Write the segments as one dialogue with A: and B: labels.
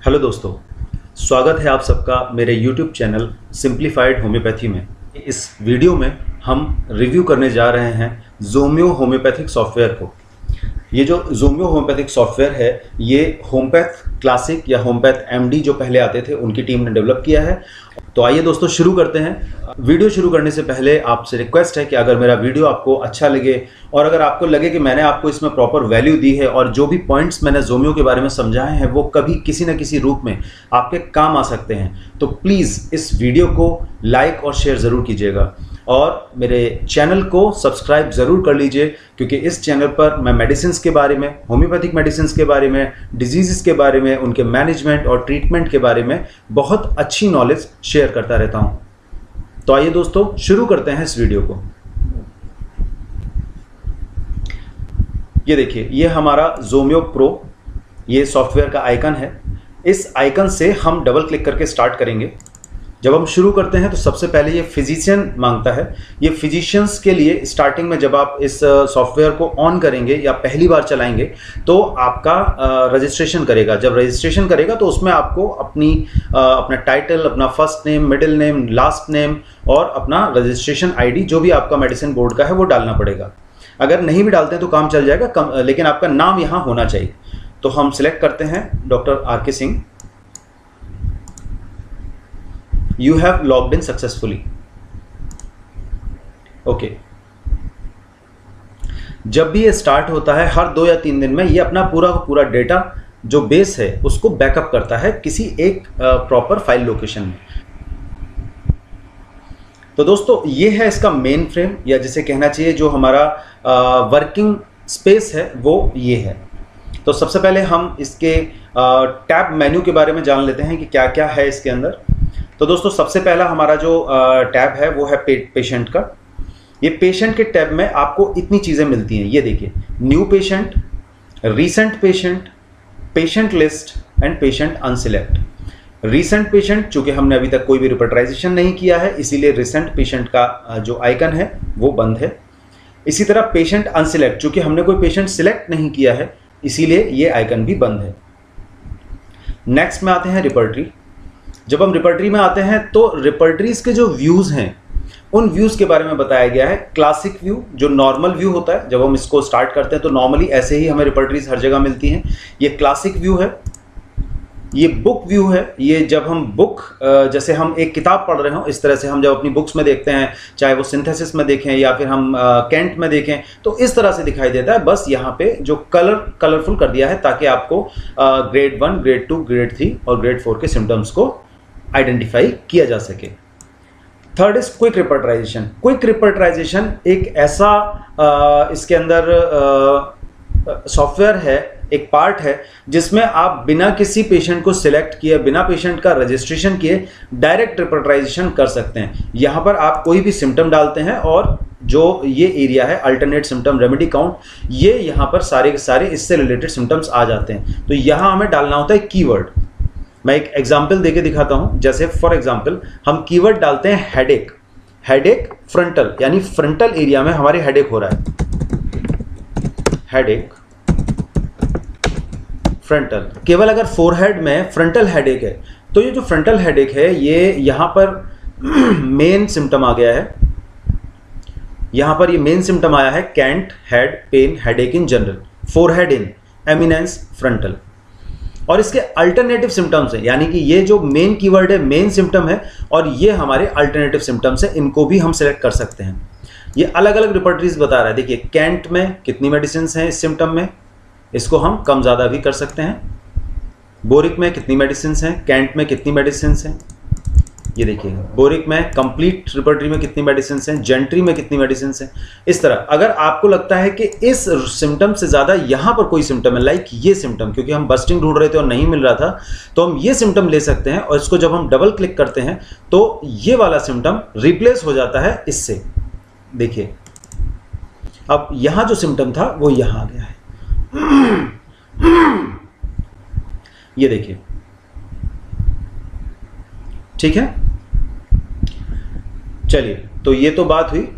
A: Hello दोस्तों, स्वागत है आप सबका मेरे YouTube चैनल सिंप्लीफाइड होम्योपैथी में। इस वीडियो में हम रिव्यू करने जा रहे हैं ज़ोमियो होम्योपैथिक सॉफ्टवेयर को। ये जो ज़ोमियो होम्योपैथिक सॉफ्टवेयर है, ये होमपैथ क्लासिक या होमपैथ एमडी जो पहले आते थे उनकी टीम ने डेवलप किया है। तो आइए दोस्तों शुरू करते हैं। वीडियो शुरू करने से पहले आपसे रिक्वेस्ट है कि अगर मेरा वीडियो आपको अच्छा लगे और अगर आपको लगे कि मैंने आपको इसमें प्रॉपर वैल्यू दी है और जो भी पॉइंट्स मैंने ज़ोमियो के बारे में समझाए हैं वो कभी किसी न किसी रूप में आपके काम आ सकते हैं, तो प्लीज़ इस वीडियो को लाइक और शेयर ज़रूर कीजिएगा और मेरे चैनल को सब्सक्राइब ज़रूर कर लीजिए, क्योंकि इस चैनल पर मैं मेडिसिन्स के बारे में, होम्योपैथिक मेडिसिन्स के बारे में, डिजीज़ के बारे में, उनके मैनेजमेंट और ट्रीटमेंट के बारे में बहुत अच्छी नॉलेज शेयर करता रहता हूँ। तो आइए दोस्तों शुरू करते हैं इस वीडियो को। ये देखिए, ये हमारा ज़ोमियो प्रो, ये सॉफ्टवेयर का आइकन है। इस आइकन से हम डबल क्लिक करके स्टार्ट करेंगे। जब हम शुरू करते हैं तो सबसे पहले ये फिजिशियन मांगता है। ये फिजिशियंस के लिए स्टार्टिंग में जब आप इस सॉफ्टवेयर को ऑन करेंगे या पहली बार चलाएंगे तो आपका रजिस्ट्रेशन करेगा। जब रजिस्ट्रेशन करेगा तो उसमें आपको अपना टाइटल, अपना first name, middle name, last name और अपना रजिस्ट्रेशन आईडी जो भी आपका मेडिसिन बोर्ड का है वो डालना पड़ेगा। अगर नहीं भी डालते हैं तो काम चल जाएगा, लेकिन आपका नाम यहाँ होना चाहिए। तो हम सिलेक्ट करते हैं doctor R K. Singh. You have logged in successfully. Okay, जब भी ये स्टार्ट होता है हर 2 या 3 दिन में ये अपना पूरा का पूरा डेटा जो बेस है उसको बैकअप करता है किसी एक प्रॉपर फाइल लोकेशन में। तो दोस्तों ये है इसका मेन फ्रेम, या जिसे कहना चाहिए जो हमारा वर्किंग स्पेस है वो ये है। तो सबसे पहले हम इसके टैब मेन्यू के बारे में जान लेते हैं कि क्या क्या है इसके अंदर। तो दोस्तों सबसे पहला हमारा जो टैब है वो है पेशेंट का। ये पेशेंट के टैब में आपको इतनी चीज़ें मिलती हैं। ये देखिए, new patient, recent patient, patient list and patient unselect. Recent patient, चूंकि हमने अभी तक कोई भी रिपोर्टराइजेशन नहीं किया है इसीलिए रीसेंट पेशेंट का जो आइकन है वो बंद है। इसी तरह पेशेंट अनसिलेक्ट, चूंकि हमने कोई पेशेंट सिलेक्ट नहीं किया है इसीलिए ये आइकन भी बंद है। नेक्स्ट में आते हैं रिपर्टरी। जब हम रिपर्टरी में आते हैं तो रिपर्टरीज के जो व्यूज़ हैं उन व्यूज़ के बारे में बताया गया है। क्लासिक व्यू जो नॉर्मल व्यू होता है, जब हम इसको स्टार्ट करते हैं तो नॉर्मली ऐसे ही हमें रिपर्टरीज हर जगह मिलती हैं। ये क्लासिक व्यू है। ये बुक व्यू है। ये जब हम बुक, जैसे हम एक किताब पढ़ रहे हो इस तरह से हम जब अपनी बुक्स में देखते हैं, चाहे वो सिंथेसिस में देखें या फिर हम कैंट में देखें, तो इस तरह से दिखाई देता है। बस यहाँ पे जो कलरफुल कर दिया है ताकि आपको ग्रेड 1, ग्रेड 2, ग्रेड 3 और ग्रेड 4 के सिम्टम्स को आइडेंटिफाई किया जा सके। Third is quick repertorisation. Quick repertorisation एक ऐसा इसके अंदर सॉफ्टवेयर है, एक पार्ट है जिसमें आप बिना किसी पेशेंट को सिलेक्ट किए, बिना पेशेंट का रजिस्ट्रेशन किए डायरेक्ट रिपर्टराइजेशन कर सकते हैं। यहाँ पर आप कोई भी सिम्टम डालते हैं और जो ये एरिया है अल्टरनेट सिम्टम रेमेडी काउंट, ये यहाँ पर सारे के सारे इससे रिलेटेड सिम्टम्स आ जाते हैं। तो यहाँ हमें डालना होता है कीवर्ड। मैं एक एग्जाम्पल देके दिखाता हूं। जैसे फॉर एग्जाम्पल हम कीवर्ड डालते हैं हेडेक। हेडेक फ्रंटल, यानी फ्रंटल एरिया में हमारे हेडेक हो रहा है। हेडेक फ्रंटल, केवल अगर फोरहेड में फ्रंटल हेडेक है तो ये जो फ्रंटल हेडेक है ये यहां पर मेन सिम्टम आ गया है। यहां पर ये मेन सिम्टम आया है कैंट, head pain, headache in general, forehead in, eminence frontal. और इसके अल्टरनेटिव सिम्टम्स हैं, यानी कि ये जो मेन कीवर्ड है मेन सिम्टम है और ये हमारे अल्टरनेटिव सिम्टम्स हैं, इनको भी हम सेलेक्ट कर सकते हैं। ये अलग अलग रिपर्टरीज बता रहा है। देखिए कैंट में कितनी मेडिसिन हैं इस सिम्टम में, इसको हम कम ज़्यादा भी कर सकते हैं। बोरिक में कितनी मेडिसिन हैं, कैंट में कितनी मेडिसिन हैं, ये देखिए बोरिक में कंप्लीट रिपर्टरी में कितनी मेडिसिन हैं, जेंट्री में कितनी मेडिसिन हैं। इस तरह अगर आपको लगता है कि इस सिम्टम से ज़्यादा यहाँ पर कोई सिम्टम है, लाइक ये सिम्टम, क्योंकि हम बस्टिंग ढूंढ रहे थे और नहीं मिल रहा था, तो हम ये सिम्टम ले सकते हैं और इसको जब हम डबल क्लिक करते हैं तो ये वाला सिम्टम रिप्लेस हो जाता है इससे। देखिए अब यहाँ जो सिम्टम था वो यहाँ आ गया है। ये देखिए, ठीक है। चलिए, तो ये तो बात हुई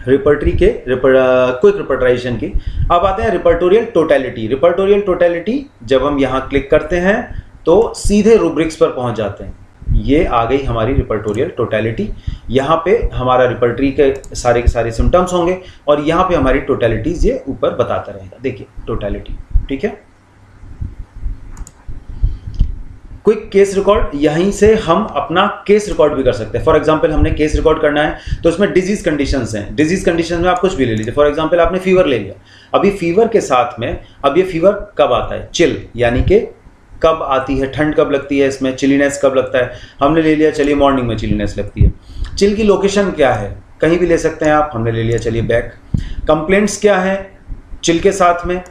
A: रिपर्टरी के क्विक रिपर्टराइजेशन की। अब आते हैं रिपर्टोरियल टोटलिटी। रिपर्टोरियल टोटलिटी जब हम यहाँ क्लिक करते हैं तो सीधे रूब्रिक्स पर पहुंच जाते हैं। ये आ गई हमारी रिपर्टोरियल टोटलिटी। यहाँ पे हमारा रिपर्टरी के सारे सिम्टम्स होंगे और यहाँ पे हमारी टोटलिटीज ये ऊपर बताता रहेगा। देखिए टोटलिटी, ठीक है। क्विक केस रिकॉर्ड, यहीं से हम अपना केस रिकॉर्ड भी कर सकते हैं। फॉर एग्जांपल हमने केस रिकॉर्ड करना है तो इसमें डिजीज कंडीशंस हैं। डिजीज कंडीशन में आप कुछ भी ले लीजिए। फॉर एग्जांपल आपने फीवर ले लिया, अभी फीवर के साथ में अब ये फीवर कब आता है, चिल यानी कि कब आती है, ठंड कब लगती है, इसमें चिलीनेस कब लगता है। हमने ले लिया चलिए मॉर्निंग में चिलीनेस लगती है। चिल की लोकेशन क्या है, कहीं भी ले सकते हैं आप, हमने ले लिया चलिए बैक। कंप्लेंट्स क्या है, चिल के साथ में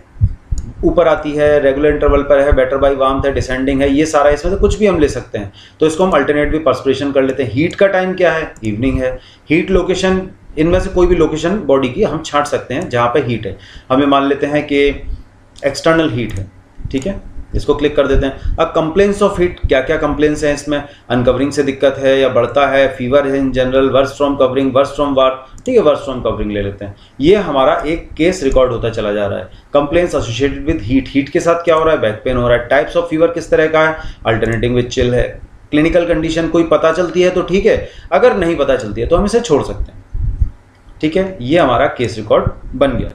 A: ऊपर आती है, रेगुलर इंटरवल पर है, बेटर बाय वार्मथ है, डिसेंडिंग है, ये सारा इसमें से कुछ भी हम ले सकते हैं। तो इसको हम अल्टरनेट भी पर्सपिरेशन कर लेते हैं। हीट का टाइम क्या है, इवनिंग है। हीट लोकेशन, इनमें से कोई भी लोकेशन बॉडी की हम छांट सकते हैं जहाँ पे हीट है। हमें मान लेते हैं कि एक्सटर्नल हीट है, ठीक है, इसको क्लिक कर देते हैं। अब कंप्लेंट्स ऑफ हीट, क्या क्या कंप्लेंट्स हैं इसमें, अनकवरिंग से दिक्कत है या बढ़ता है, फीवर है in general, worse from covering, worse from warm, ठीक है, वर्स फ्रॉम कवरिंग ले लेते हैं। ये हमारा एक केस रिकॉर्ड होता चला जा रहा है। Complaints associated with heat, heat के साथ क्या हो रहा है, बैक पेन हो रहा है। टाइप्स ऑफ फीवर किस तरह का है, अल्टरनेटिंग विद चिल है। क्लिनिकल कंडीशन कोई पता चलती है तो ठीक है, अगर नहीं पता चलती है तो हम इसे छोड़ सकते हैं, ठीक है। ये हमारा केस रिकॉर्ड बन गया।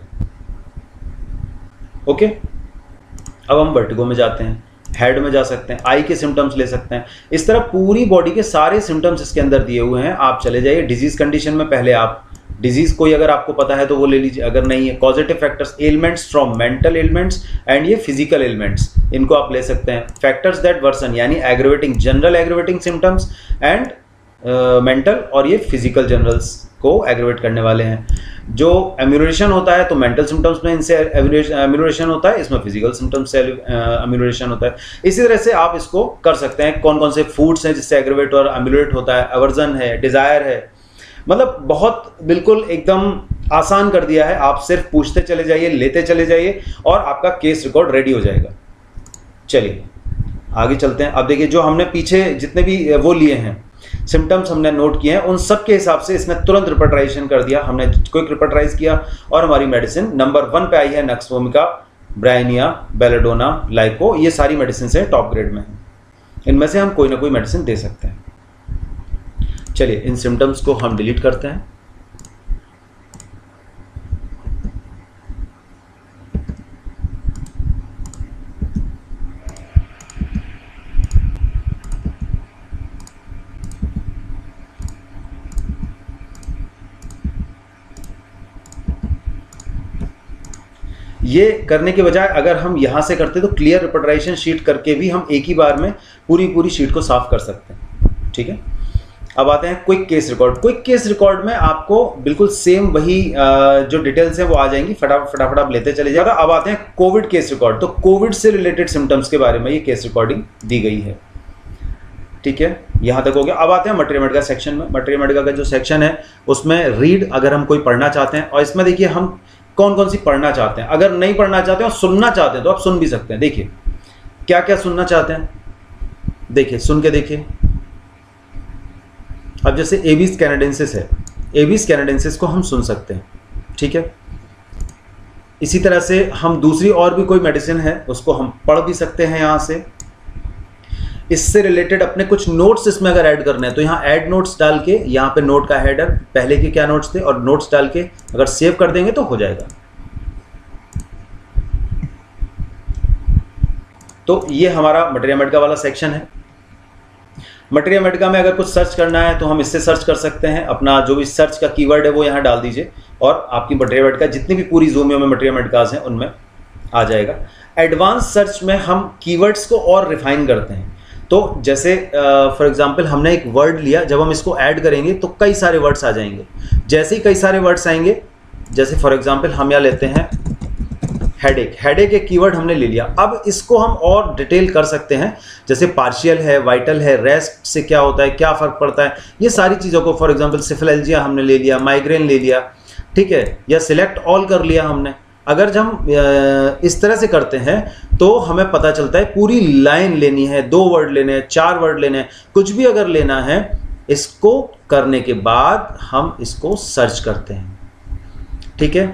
A: ओके, अब हम वर्टिगो में जाते हैं, हेड में जा सकते हैं, आई के सिम्टम्स ले सकते हैं। इस तरह पूरी बॉडी के सारे सिम्टम्स इसके अंदर दिए हुए हैं। आप चले जाइए डिजीज कंडीशन में, पहले आप डिजीज कोई अगर आपको पता है तो वो ले लीजिए, अगर नहीं है causative factors, elements from mental elements and ये फिजिकल एलिमेंट्स, इनको आप ले सकते हैं। फैक्टर्स दैट वर्सन यानी aggravating, general aggravating symptoms and mental, और ये फिजिकल जनरल्स को एग्रेवेट करने वाले हैं। जो एम्यूरेशन होता है तो मेंटल सिम्टम्स में इनसे एम्यूरेशन होता है, इसमें फिजिकल सिम्टम्स से एम्यूरेशन होता है। इसी तरह से आप इसको कर सकते हैं। कौन कौन से फूड्स हैं जिससे एग्रेवेट और एम्यूरेट होता है, अवर्जन है, डिजायर है, मतलब बहुत बिल्कुल एकदम आसान कर दिया है। आप सिर्फ पूछते चले जाइए, लेते चले जाइए और आपका केस रिकॉर्ड रेडी हो जाएगा। चलिए आगे चलते हैं। अब देखिए जो हमने पीछे जितने भी वो लिए हैं सिम्टम्स हमने नोट किए हैं, उन सब के हिसाब से इसने तुरंत रिपर्टराइजेशन कर दिया। हमने क्विक रिपर्टराइज किया और हमारी मेडिसिन नंबर 1 पे आई है, नक्सवोमिका, ब्रायनिया, बेलेडोना, लाइको। ये सारी मेडिसिन से टॉप ग्रेड में है। इनमें से हम कोई ना कोई मेडिसिन दे सकते हैं। चलिए इन सिम्टम्स को हम डिलीट करते हैं। ये करने के बजाय अगर हम यहां से करते तो क्लियर रिपर्टराइजेशन शीट करके भी हम एक ही बार में पूरी शीट को साफ कर सकते हैं, ठीक है। अब आते हैं quick case record. Quick case record में आपको बिल्कुल सेम वही जो डिटेल्स है वो आ जाएंगी, फटाफट आप लेते चले जाएगा। अब आते हैं कोविड केस रिकॉर्ड। तो कोविड से रिलेटेड सिम्टम्स के बारे में ये केस रिकॉर्डिंग दी गई है, ठीक है, यहां तक हो गया। अब आते हैं मटेरिया मेडिका सेक्शन में। मटेरिया मेडिका का जो सेक्शन है उसमें रीड अगर हम कोई पढ़ना चाहते हैं, और इसमें देखिए हम कौन कौन सी पढ़ना चाहते हैं। अगर नहीं पढ़ना चाहते हैं और सुनना चाहते हैं तो आप सुन भी सकते हैं। देखिए क्या क्या सुनना चाहते हैं, देखिए सुन के देखिए। अब जैसे एबिस कैनेडेंसिस है, एबिस कैनेडेंसिस को हम सुन सकते हैं, ठीक है। इसी तरह से हम दूसरी और भी कोई मेडिसिन है उसको हम पढ़ भी सकते हैं यहाँ से। इससे रिलेटेड अपने कुछ नोट्स इसमें अगर ऐड करने हैं तो यहाँ ऐड नोट्स डाल के यहाँ पे नोट का हेडर, पहले के क्या नोट्स थे और नोट्स डाल के अगर सेव कर देंगे तो हो जाएगा। तो ये हमारा मटेरिया मेडिका वाला सेक्शन है। मटेरिया मेडिका में अगर कुछ सर्च करना है तो हम इससे सर्च कर सकते हैं। अपना जो भी सर्च का कीवर्ड है वो यहाँ डाल दीजिए और आपकी मटेरिया मेडिका जितनी भी पूरी ज़ूमियो में मटेरिया मेडिकाज हैं उनमें आ जाएगा। एडवांस सर्च में हम कीवर्ड्स को और रिफाइन करते हैं। तो जैसे फॉर एग्जांपल हमने एक वर्ड लिया, जब हम इसको ऐड करेंगे तो कई सारे वर्ड्स आ जाएंगे। जैसे ही कई सारे वर्ड्स आएंगे, जैसे फॉर एग्जांपल हम यहाँ लेते हैं हेडेक। हेडेक एक कीवर्ड हमने ले लिया। अब इसको हम और डिटेल कर सकते हैं, जैसे पार्शियल है, वाइटल है, रेस्ट से क्या होता है, क्या फ़र्क पड़ता है, ये सारी चीज़ों को। फॉर एग्जांपल सिफिलिजिया हमने ले लिया, माइग्रेन ले लिया, ठीक है, या सिलेक्ट ऑल कर लिया हमने। अगर जब हम इस तरह से करते हैं तो हमें पता चलता है पूरी लाइन लेनी है, 2 वर्ड लेने हैं, 4 वर्ड लेने हैं, कुछ भी अगर लेना है। इसको करने के बाद हम इसको सर्च करते हैं, ठीक है।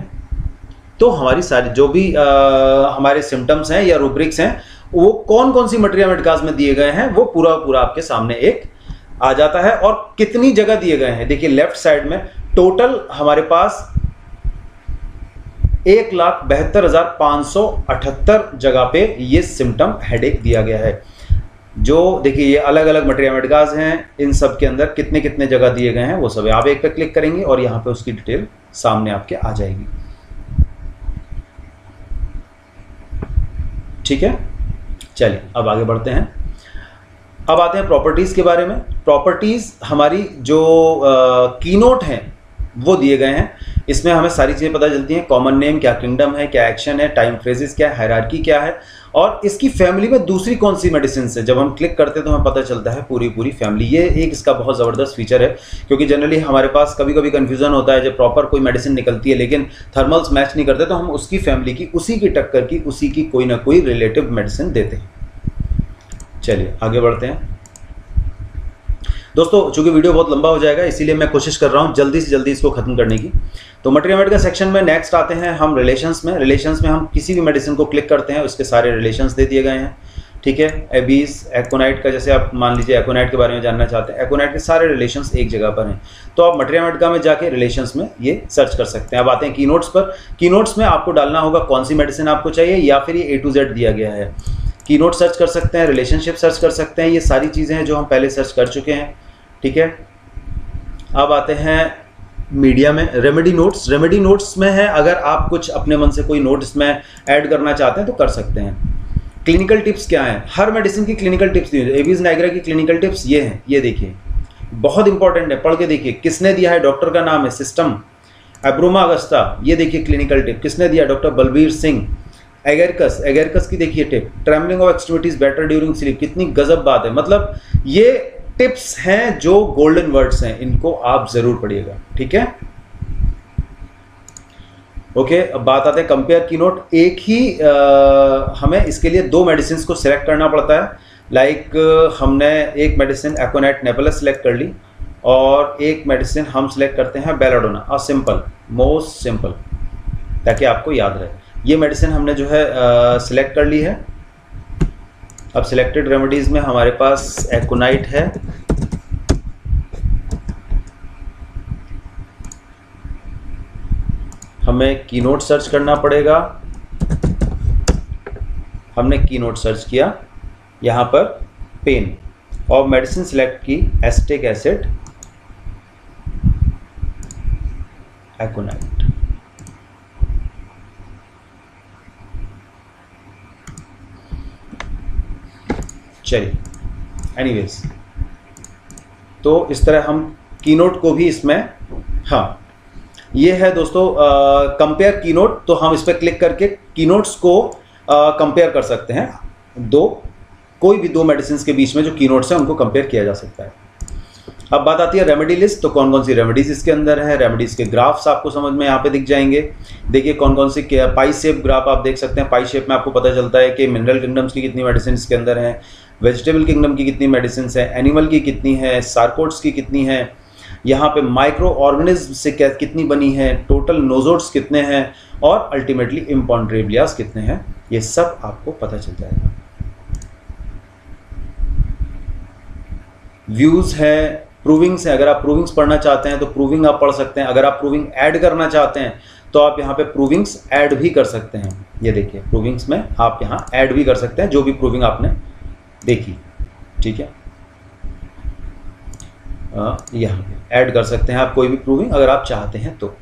A: तो हमारी सारी जो भी हमारे सिम्टम्स हैं या रूब्रिक्स हैं वो कौन कौन सी मटेरिया मेडिकाज में दिए गए हैं वो पूरा पूरा आपके सामने एक आ जाता है। और कितनी जगह दिए गए हैं, देखिए लेफ्ट साइड में टोटल हमारे पास 1,72,578 जगह पे ये सिम्टम हेडेक दिया गया है। जो देखिए ये अलग अलग मटेरिया मेडिकाज हैं, इन सब के अंदर कितने कितने जगह दिए गए हैं वो सब आप एक पे क्लिक करेंगे और यहाँ पे उसकी डिटेल सामने आपके आ जाएगी। ठीक है, चलिए अब आगे बढ़ते हैं। अब आते हैं प्रॉपर्टीज के बारे में। प्रॉपर्टीज हमारी जो कीनोट हैं वो दिए गए हैं, इसमें हमें सारी चीज़ें पता चलती हैं। कॉमन नेम क्या, किंगडम है क्या, एक्शन है, टाइम फ्रेजेस क्या है, हायरार्की क्या है, और इसकी फैमिली में दूसरी कौन सी मेडिसिन है। जब हम क्लिक करते हैं तो हमें पता चलता है पूरी पूरी फैमिली। ये एक इसका बहुत ज़बरदस्त फीचर है, क्योंकि जनरली हमारे पास कभी कभी कन्फ्यूजन होता है जब प्रॉपर कोई मेडिसिन निकलती है लेकिन थर्मल्स मैच नहीं करते, तो हम उसकी फैमिली की, उसी की टक्कर की, उसी की कोई ना कोई रिलेटिव मेडिसिन देते हैं। चलिए आगे बढ़ते हैं दोस्तों। चूंकि वीडियो बहुत लंबा हो जाएगा इसीलिए मैं कोशिश कर रहा हूं जल्दी से जल्दी इसको खत्म करने की। तो मटेरिया मेडिका सेक्शन में नेक्स्ट आते हैं हम रिलेशंस में। रिलेशंस में हम किसी भी मेडिसिन को क्लिक करते हैं उसके सारे रिलेशंस दे दिए गए हैं। ठीक है, एबीज, एकोनाइट का, जैसे आप मान लीजिए एकोनाइट के बारे में जानना चाहते हैं, एकोनाइट के सारे रिलेशंस एक जगह पर हैं, तो आप मटेरिया मेडिका में जाके रिलेशंस में ये सर्च कर सकते हैं। अब आते हैं कीनोट्स पर। कीनोट्स में आपको डालना होगा कौन सी मेडिसिन आपको चाहिए, या फिर ये A to Z दिया गया है। कीनोट सर्च कर सकते हैं, रिलेशनशिप सर्च कर सकते हैं, ये सारी चीज़ें हैं जो हम पहले सर्च कर चुके हैं। ठीक है, अब आते हैं मीडिया में। रेमेडी नोट्स, रेमेडी नोट्स में है अगर आप कुछ अपने मन से कोई नोट इसमें ऐड करना चाहते हैं तो कर सकते हैं। क्लिनिकल टिप्स क्या हैं, हर मेडिसिन की क्लिनिकल टिप्स दी है। एबीज नाइग्रा की क्लिनिकल टिप्स ये हैं, ये देखिए बहुत इंपॉर्टेंट है, पढ़ के देखिए। किसने दिया है, डॉक्टर का नाम है, सिस्टम एब्रोमा अगस्ता, ये देखिए क्लिनिकल टिप किसने दिया, डॉक्टर बलबीर सिंह। एगेरकस, एगेरकस की देखिए tip, trembling of extremities better during sleep, कितनी गजब बात है। मतलब ये टिप्स हैं जो गोल्डन वर्ड्स हैं, इनको आप जरूर पढ़िएगा। ठीक है, ओके। अब बात आते हैं कंपेयर कीनोट। एक ही हमें इसके लिए दो मेडिसिन को सिलेक्ट करना पड़ता है। लाइक हमने एक मेडिसिन एकोनाइट नेबुलस सिलेक्ट कर ली और एक मेडिसिन हम सिलेक्ट करते हैं बेलाडोना, और सिंपल, मोस्ट सिंपल, ताकि आपको याद रहे। ये मेडिसिन हमने जो है सिलेक्ट कर ली है। अब सिलेक्टेड रेमेडीज में हमारे पास एकोनाइट है, हमें कीनोट सर्च करना पड़ेगा। हमने कीनोट सर्च किया, यहाँ पर पेन, और मेडिसिन सिलेक्ट की एसिटिक एसिड एकोनाइट। चलिए एनीवेज, तो इस तरह हम कीनोट को भी इसमें, हाँ ये है दोस्तों कंपेयर कीनोट। तो हम इस पर क्लिक करके कीनोट्स को कंपेयर कर सकते हैं। कोई भी दो मेडिसिन के बीच में जो कीनोट्स हैं उनको कंपेयर किया जा सकता है। अब बात आती है रेमेडी लिस्ट। तो कौन कौन सी रेमेडीज इसके अंदर है, रेमेडीज के ग्राफ्स आपको समझ में यहाँ पे दिख जाएंगे। देखिए कौन कौन सी, पाई शेप ग्राफ आप देख सकते हैं। पाई शेप में आपको पता चलता है कि मिनरल किंगडम्स की कितनी मेडिसिन इसके अंदर है, वेजिटेबल किंगडम की कितनी मेडिसिन है, एनिमल की कितनी है, सार्कोड्स की कितनी है, यहाँ पे माइक्रो ऑर्गेनिज्म से कितनी बनी है, टोटल नोजोड्स कितने हैं, और अल्टीमेटली इम्पॉन्ड्रेबियास कितने हैं, ये सब आपको पता चल जाएगा। व्यूज है, प्रूविंग्स है। अगर आप प्रूविंग्स पढ़ना चाहते हैं तो प्रूविंग आप पढ़ सकते हैं। अगर आप प्रूविंग ऐड करना चाहते हैं तो आप यहाँ पे प्रूविंग्स ऐड भी कर सकते हैं। ये देखिए प्रूविंग्स में आप यहाँ ऐड भी कर सकते हैं जो भी प्रूविंग आपने देखी। ठीक है, यहाँ पे ऐड कर सकते हैं आप कोई भी प्रूविंग अगर आप चाहते हैं तो।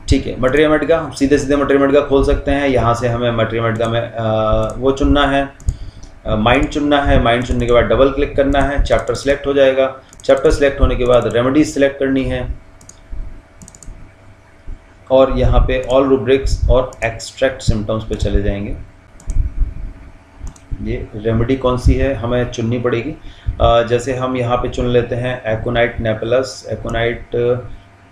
A: ठीक है, मटेरिया मेडिका, हम सीधे सीधे मटेरिया मेडिका खोल सकते हैं। यहाँ से हमें मटेरिया मेडिका में वो चुनना है, माइंड चुनना है। माइंड चुनने के बाद डबल क्लिक करना है, चैप्टर सेलेक्ट हो जाएगा। चैप्टर सेलेक्ट होने के बाद रेमेडीज सेलेक्ट करनी है, और यहाँ पे ऑल रूब्रिक्स और एक्सट्रैक्ट सिम्टम्स पे चले जाएंगे। ये रेमेडी कौन सी है हमें चुननी पड़ेगी। जैसे हम यहाँ पे चुन लेते हैं एकोनाइट नेबुलस। एकोनाइट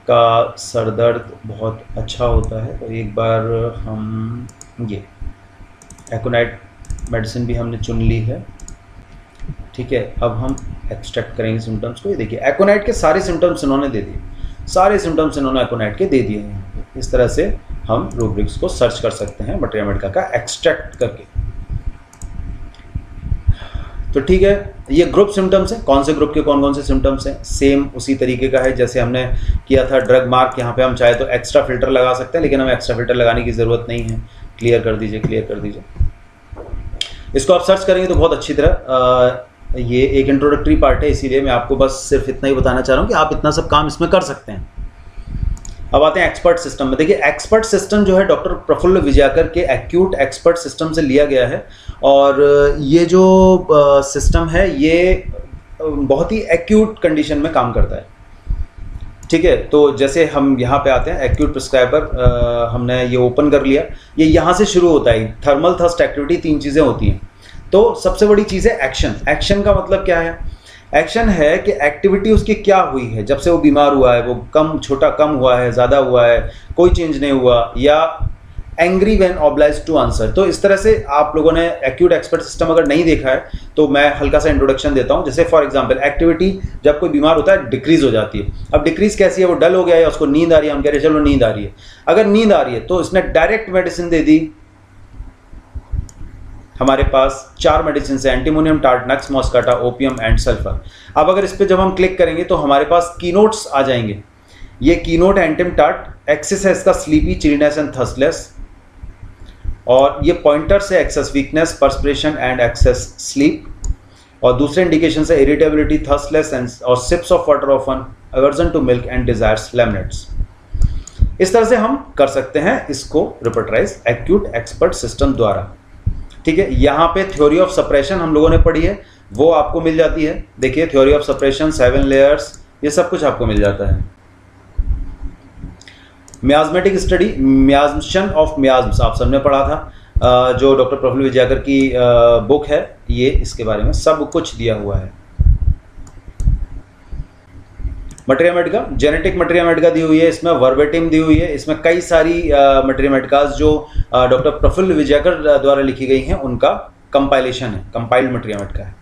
A: का सर दर्द बहुत अच्छा होता है, तो एक बार हम ये एकोनाइट मेडिसिन भी हमने चुन ली है। ठीक है, अब हम एक्सट्रैक्ट करेंगे सिम्टम्स को। ये देखिए एकोनाइट के सारे सिम्टम्स इन्होंने दे दिए, सारे सिम्टम्स इन्होंने एकोनाइट के दे दिए हैं। इस तरह से हम रूब्रिक्स को सर्च कर सकते हैं मटेरिया मेडिका का एक्सट्रैक्ट करके। तो ठीक है, ये ग्रुप सिम्टम्स हैं। कौन से ग्रुप के कौन कौन से सिम्टम्स हैं, सेम उसी तरीके का है जैसे हमने किया था ड्रग मार्क। यहाँ पे हम चाहे तो एक्स्ट्रा फिल्टर लगा सकते हैं, लेकिन हमें एक्स्ट्रा फिल्टर लगाने की ज़रूरत नहीं है। क्लियर कर दीजिए, क्लियर कर दीजिए। इसको आप सर्च करेंगे तो बहुत अच्छी तरह, ये एक इंट्रोडक्टरी पार्ट है, इसीलिए मैं आपको बस सिर्फ इतना ही बताना चाह रहा हूँ कि आप इतना सब काम इसमें कर सकते हैं। अब आते हैं एक्सपर्ट सिस्टम में। देखिए, एक्सपर्ट सिस्टम जो है डॉक्टर प्रफुल्ल विजयकर के एक्यूट एक्सपर्ट सिस्टम से लिया गया है, और ये जो सिस्टम है ये बहुत ही एक्यूट कंडीशन में काम करता है। ठीक है, तो जैसे हम यहाँ पे आते हैं एक्यूट प्रिस्क्राइबर, हमने ये ओपन कर लिया। ये यहाँ से शुरू होता है। थर्मल थर्स्ट एक्टिविटी, 3 चीज़ें होती हैं। तो सबसे बड़ी चीज़ है एक्शन। एक्शन का मतलब क्या है? एक्शन है कि एक्टिविटी उसकी क्या हुई है जब से वो बीमार हुआ है, वो कम छोटा कम हुआ है, ज़्यादा हुआ है, कोई चेंज नहीं हुआ, या angry when obliged to answer. तो इस तरह से आप लोगों ने एक्यूट एक्सपर्ट सिस्टम अगर नहीं देखा है तो मैं हल्का सा इंट्रोडक्शन देता हूं। जैसे फॉर एग्जांपल, एक्टिविटी जब कोई बीमार होता है डिक्रीज हो जाती है। अब डिक्रीज कैसी है? वो डल हो गया है, उसको नींद आ रही है, हम कह रहे हैं चलो नींद आ रही है। अगर नींद आ रही है तो इसने डायरेक्ट मेडिसिन दे दी। हमारे पास 4 मेडिसिन है, antimonium, tart, nux moschata, opium and sulphur. अब अगर इस पर जब हम क्लिक करेंगे तो हमारे पास कीनोट्स आ जाएंगे। ये कीनोट एंटिम टार्ट, एक्सिस है इसका स्लीपी, चिलीनेस एंड थर्स्टलेस, और ये पॉइंटर से excess weakness, perspiration and excess sleep, और दूसरे इंडिकेशन से इरिटेबिलिटी, थर्स्टलेस एंड और sips of water often, aversion to milk and desires lemonades. इस तरह से हम कर सकते हैं इसको रिपर्टराइज एक्यूट एक्सपर्ट सिस्टम द्वारा। ठीक है, यहाँ पे थ्योरी ऑफ सप्रेशन हम लोगों ने पढ़ी है, वो आपको मिल जाती है। देखिए, थ्योरी ऑफ सप्रेशन, 7 लेयर्स, ये सब कुछ आपको मिल जाता है। मियाज्मेटिक स्टडी, मियाज्मेशन ऑफ मियाज्म्स, आप सबने पढ़ा था, जो डॉक्टर प्रफुल्ल विजयकर की बुक है, ये इसके बारे में सब कुछ दिया हुआ है। Materia medica, genetic materia medica दी हुई है, इसमें वर्बेटिम दी हुई है, इसमें कई सारी मटेरिया मेडिकाज जो डॉक्टर प्रफुल्ल विजयकर द्वारा लिखी गई हैं उनका कंपाइलेशन है, कंपाइल्ड मटेरिया मेडिका है।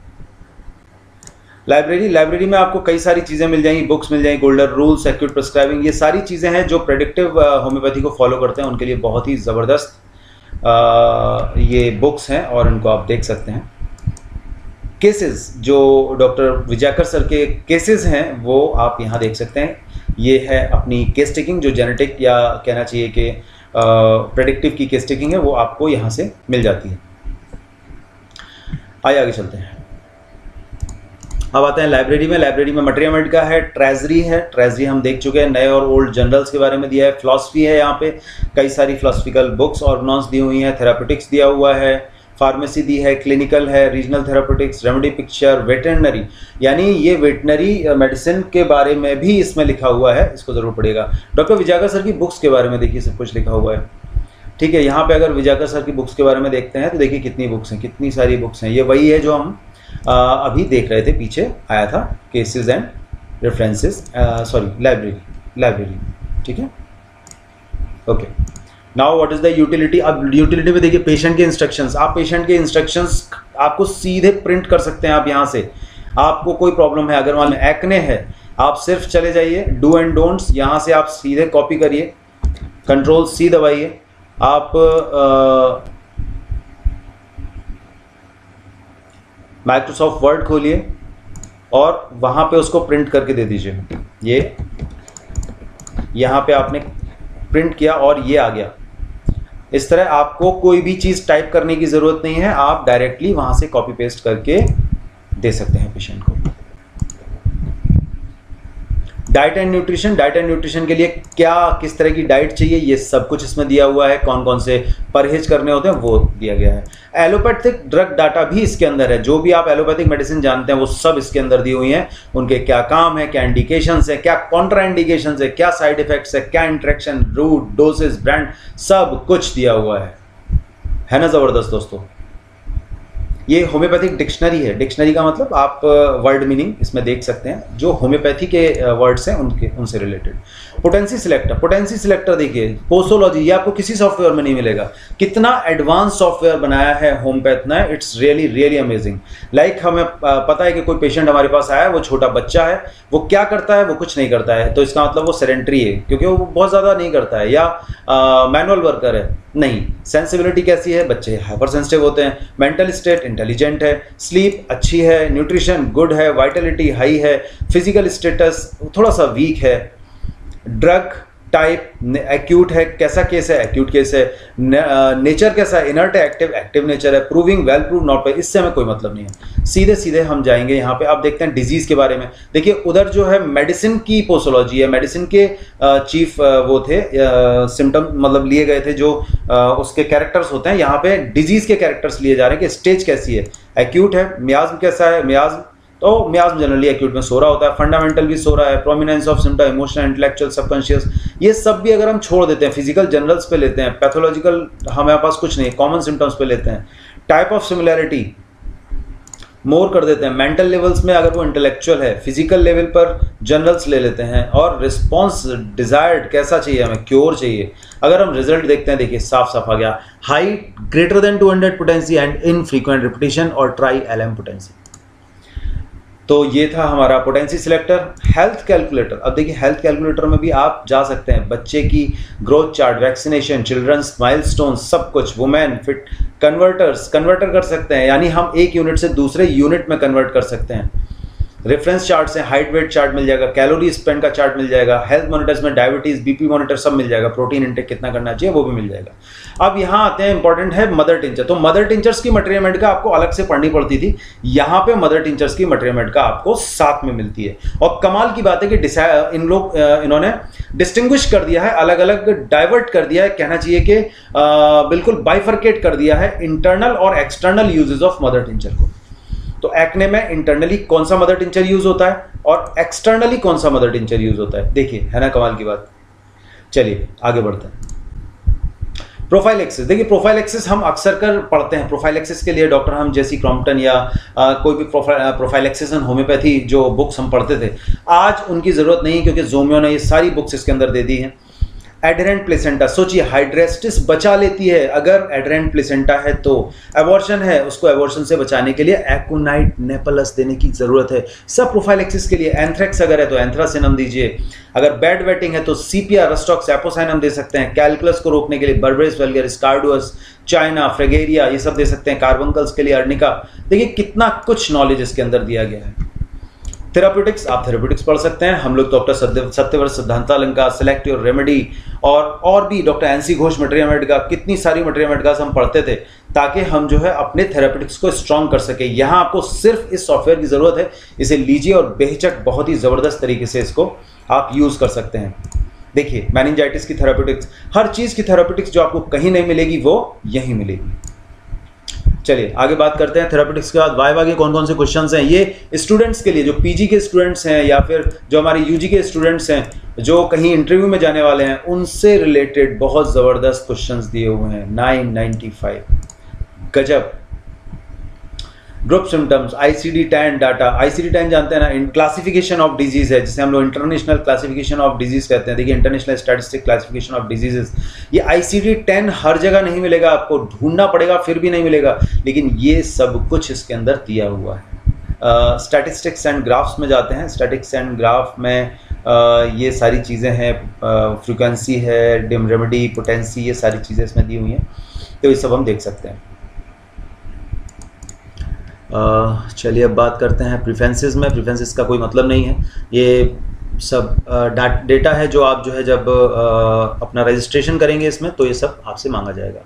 A: लाइब्रेरी, लाइब्रेरी में आपको कई सारी चीज़ें मिल जाएंगी, बुक्स मिल जाएंगी, गोल्डन रूल्स, एक्यूट प्रिस्क्राइबिंग, ये सारी चीज़ें हैं जो प्रेडिक्टिव होम्योपैथी को फॉलो करते हैं, उनके लिए बहुत ही ज़बरदस्त ये बुक्स हैं और इनको आप देख सकते हैं। केसेस, जो डॉक्टर विजयकर सर के केसेस हैं वो आप यहाँ देख सकते हैं। ये है अपनी केस टेकिंग, जो जेनेटिक या कहना चाहिए कि प्रेडिक्टिव की केस टेकिंग है, वो आपको यहाँ से मिल जाती है। आइए आगे चलते हैं। अब आते हैं लाइब्रेरी में। लाइब्रेरी में मटेरिया मेडिका है, ट्रेजरी है, ट्रेजरी हम देख चुके हैं, नए और ओल्ड जर्नल्स के बारे में दिया है। फिलॉसफी है, यहाँ पे कई सारी फिलोसफिकल बुक्स और नॉन्स दी हुई हैं। थेरापेटिक्स दिया हुआ है, फार्मेसी दी है, क्लिनिकल है, regional therapeutics, remedy picture, veterinary, यानी ये वेटनरी मेडिसिन के बारे में भी इसमें लिखा हुआ है, इसको जरूर पढ़िएगा। डॉक्टर विजयकर सर की बुक्स के बारे में देखिए सब कुछ लिखा हुआ है। ठीक है, यहाँ पे अगर विजयकर सर की बुक्स के बारे में देखते हैं तो देखिए कितनी बुक्स हैं, कितनी सारी बुक्स हैं। ये वही है जो हम अभी देख रहे थे, पीछे आया था, cases and references, sorry library. ठीक है, okay. Now what is the utility. अब यूटिलिटी में देखिए पेशेंट के इंस्ट्रक्शंस, आप पेशेंट के इंस्ट्रक्शंस आपको सीधे प्रिंट कर सकते हैं। आप यहाँ से, आपको कोई प्रॉब्लम है, अगर मान लो एक्ने है, आप सिर्फ चले जाइए डू एंड डोंट्स, यहाँ से आप सीधे कॉपी करिए, Ctrl+C दबाइए, आप माइक्रोसॉफ्ट वर्ड खोलिए और वहाँ पे उसको प्रिंट करके दे दीजिए। ये यहाँ पे आपने प्रिंट किया और ये आ गया। इस तरह आपको कोई भी चीज़ टाइप करने की ज़रूरत नहीं है, आप डायरेक्टली वहाँ से कॉपी पेस्ट करके दे सकते हैं पेशेंट को। Diet and nutrition, diet and nutrition के लिए क्या किस तरह की डाइट चाहिए ये सब कुछ इसमें दिया हुआ है, कौन कौन से परहेज करने होते हैं वो दिया गया है। एलोपैथिक ड्रग डाटा भी इसके अंदर है, जो भी आप एलोपैथिक मेडिसिन जानते हैं वो सब इसके अंदर दी हुई हैं। उनके क्या काम है, क्या इंडिकेशंस है, क्या कॉन्ट्रा इंडिकेशंस है, क्या साइड इफेक्ट्स है, क्या इंट्रैक्शन, रूट, डोसेस, ब्रांड, सब कुछ दिया हुआ है ना ज़बरदस्त दोस्तों। ये होम्योपैथिक डिक्शनरी है। डिक्शनरी का मतलब आप वर्ड मीनिंग इसमें देख सकते हैं, जो होम्योपैथी के वर्ड्स हैं उनसे related. Potency selector, potency selector देखिए, पोसोलॉजी, ये आपको किसी सॉफ्टवेयर में नहीं मिलेगा। कितना एडवांस सॉफ्टवेयर बनाया है होमपैथ ने, इट्स रियली अमेजिंग। लाइक हमें पता है कि कोई पेशेंट हमारे पास आया है, वो छोटा बच्चा है, वो क्या करता है, वो कुछ नहीं करता है, तो इसका मतलब वो सेडेंटरी है, क्योंकि वो बहुत ज़्यादा नहीं करता है, या मैनुअल वर्कर है। नहीं, सेंसिबिलिटी कैसी है, बच्चे हाइपर सेंसिटिव होते हैं, मेंटल स्टेट इंटेलिजेंट है, स्लीप अच्छी है, न्यूट्रिशन गुड है, वाइटलिटी हाई है, फिजिकल स्टेटस थोड़ा सा वीक है, ड्रग टाइप एक्यूट है, कैसा केस है, एक्यूट केस है, नेचर कैसा है, इनर्ट है, एक्टिव, एक्टिव नेचर है, प्रूविंग वेल प्रूव नॉट पे, इससे हमें कोई मतलब नहीं है। सीधे सीधे हम जाएंगे यहाँ पे। अब देखते हैं डिजीज के बारे में। देखिए उधर जो है मेडिसिन की पोसोलॉजी है, मेडिसिन के चीफ वो थे, सिम्टम मतलब लिए गए थे जो उसके कैरेक्टर्स होते हैं, यहाँ पे डिजीज के कैरेक्टर्स लिए जा रहे हैं कि स्टेज कैसी है, एक्यूट है, मियाज्म कैसा है, मियाज्म तो मियाज्म जनरली एक्यूट में सो रहा होता है, फंडामेंटल भी सो रहा है, prominence of symptom, emotional, intellectual, subconscious, ये सब भी अगर हम छोड़ देते हैं, फिजिकल जनरल्स पे लेते हैं, पैथोलॉजिकल हमारे पास कुछ नहीं, कॉमन सिम्टम्स पे लेते हैं, टाइप ऑफ सिमिलैरिटी मोर कर देते हैं, मेंटल लेवल्स में अगर वो इंटेलेक्चुअल है, फिजिकल लेवल पर जनरल्स ले लेते हैं, और रिस्पॉन्स डिजायर्ड कैसा चाहिए हमें, क्योर चाहिए। अगर हम रिजल्ट देखते हैं, देखिए साफ साफ आ गया, high greater than 200 potency and infrequent repetition और ट्राई एलएम पोटेंसी। तो ये था हमारा पोटेंसी सिलेक्टर। हेल्थ कैलकुलेटर, अब देखिए हेल्थ कैलकुलेटर में भी आप जा सकते हैं, बच्चे की growth chart, vaccination, children's milestone, सब कुछ, वुमेन फिट, कन्वर्टर कर सकते हैं, यानी हम एक यूनिट से दूसरे यूनिट में कन्वर्ट कर सकते हैं। रेफरेंस चार्ट से हाइट वेट चार्ट मिल जाएगा, कैलोरी स्पेंड का चार्ट मिल जाएगा, हेल्थ मॉनिटर्स में डायबिटीज, बीपी मॉनिटर सब मिल जाएगा, प्रोटीन इंटेक कितना करना चाहिए वो भी मिल जाएगा। अब यहाँ आते हैं, इंपॉर्टेंट है मदर टिंचर। तो मदर टिंचर्स की मटेरियल का आपको अलग से पढ़नी पड़ती थी, यहाँ पे मदर टिंचर्स की मटेरियल का आपको साथ में मिलती है। और कमाल की बात है कि इन्होंने डिस्टिंग्विश कर दिया है, अलग अलग डाइवर्ट कर दिया है, कहना चाहिए कि बिल्कुल बाइफर्केट कर दिया है इंटरनल और external uses of mother tincture को। तो एक्ने में इंटरनली कौन सा मदर टिंचर यूज होता है और एक्सटर्नली कौन सा मदर टिंचर यूज होता है, देखिए है ना कमाल की बात। चलिए आगे बढ़ते हैं। प्रोफाइलेक्सिस, देखिए प्रोफाइलेक्सिस हम अक्सर कर पढ़ते हैं, प्रोफाइलेक्सिस के लिए डॉक्टर हम जैसी क्रॉम्पटन या कोई भी प्रोफाइलेक्सिस एंड होम्योपैथी जो बुक्स हम पढ़ते थे, आज उनकी जरूरत नहीं, क्योंकि जोमियो ने ये सारी बुक्स इसके अंदर दे दी हैं। एडरेंट प्लेसेंटा, सोचिए हाइड्रेस्टिस बचा लेती है अगर एडरेंट प्लेसेंटा है तो। एबॉर्शन है, उसको एबॉर्शन से बचाने के लिए एकोनाइट नेपलस देने की जरूरत है, सब प्रोफाइलेक्सिस के लिए। एंथ्रेक्स अगर है तो एंथ्रासिनम दीजिए, अगर बेड वेटिंग है तो सीपिया, रस्टॉक्स, एपोसाइनम दे सकते हैं। कैलकुलस को रोकने के लिए berberis vulgaris, Cardus, China, Fragaria, ये सब दे सकते हैं। कार्बंकल्स के लिए अर्निका। देखिए कितना कुछ नॉलेज इसके अंदर दिया गया है। थेराप्यूटिक्स, आप थेराप्यूटिक्स पढ़ सकते हैं, हम लोग डॉक्टर सत्यव्रत सिद्धांतालंका, सेलेक्टिव रेमेडी और भी doctor NC Ghosh material Medica, कितनी सारी मटेरियल मेडिका हम पढ़ते थे ताकि हम जो है अपने थेराप्यूटिक्स को स्ट्रॉन्ग कर सके। यहाँ आपको सिर्फ इस सॉफ्टवेयर की जरूरत है, इसे लीजिए और बेहिचक बहुत ही जबरदस्त तरीके से इसको आप यूज कर सकते हैं। देखिए मेनिंजाइटिस की थेराप्यूटिक्स, हर चीज की थेराप्यूटिक्स जो आपको कहीं नहीं मिलेगी वो यहीं मिलेगी। चलिए आगे बात करते हैं थेराप्यूटिक्स के बाद वाइवा के कौन कौन से क्वेश्चंस हैं। ये स्टूडेंट्स के लिए, जो पीजी के स्टूडेंट्स हैं या फिर जो हमारे यूजी के स्टूडेंट्स हैं जो कहीं इंटरव्यू में जाने वाले हैं, उनसे रिलेटेड बहुत ज़बरदस्त क्वेश्चंस दिए हुए हैं। 995 गजब। Group symptoms, ICD-10 data, ICD-10 जानते हैं ना, इन क्लासिफिकेशन ऑफ डिजीज है जिसे हम लोग इंटरनेशनल क्लासिफिकेशन ऑफ डिजीज कहते हैं। देखिए international statistic classification of diseases, ये ICD-10 हर जगह नहीं मिलेगा, आपको ढूंढना पड़ेगा फिर भी नहीं मिलेगा, लेकिन ये सब कुछ इसके अंदर दिया हुआ है। स्टैटिस्टिक्स एंड ग्राफ्स में जाते हैं, स्टैटिक्स एंड ग्राफ में ये सारी चीज़ें हैं, फ्रीक्वेंसी है, डिम रेमेडी, पोटेंसी, ये सारी चीज़ें इसमें दी हुई हैं, तो ये सब हम देख सकते हैं। चलिए अब बात करते हैं प्रेफरेंसेस में। प्रेफरेंसेस का कोई मतलब नहीं है, ये सब डेटा है जो आप जो है जब अपना रजिस्ट्रेशन करेंगे इसमें तो ये सब आपसे मांगा जाएगा।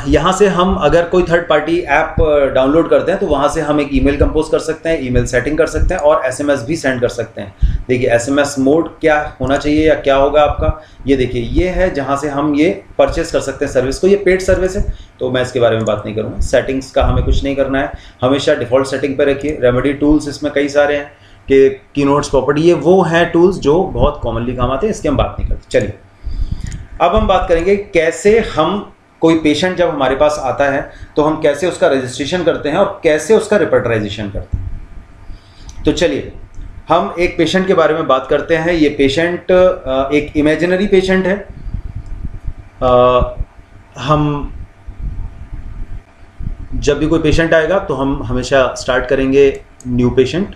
A: यहाँ से हम अगर कोई थर्ड पार्टी ऐप डाउनलोड करते हैं तो वहाँ से हम एक ईमेल कंपोज कर सकते हैं, ईमेल सेटिंग कर सकते हैं और SMS भी सेंड कर सकते हैं। देखिए SMS मोड क्या होना चाहिए या क्या होगा आपका, ये देखिए ये है जहाँ से हम ये परचेस कर सकते हैं सर्विस को। ये पेड सर्विस है तो मैं इसके बारे में बात नहीं करूँगा। सेटिंग्स का हमें कुछ नहीं करना है, हमेशा डिफ़ॉल्ट सेटिंग पर रखिए। रेमेडी टूल्स इसमें कई सारे हैं कि कीनोट्स, प्रॉपर्टी, ये वो हैं टूल्स जो बहुत कॉमनली काम आते हैं, इसकी हम बात नहीं करते। चलिए अब हम बात करेंगे कैसे हम, कोई पेशेंट जब हमारे पास आता है तो हम कैसे उसका रजिस्ट्रेशन करते हैं और कैसे उसका रिपर्टराइजेशन करते हैं। तो चलिए हम एक पेशेंट के बारे में बात करते हैं। ये पेशेंट एक इमेजिनरी पेशेंट है। हम जब भी कोई पेशेंट आएगा तो हम हमेशा स्टार्ट करेंगे न्यू पेशेंट।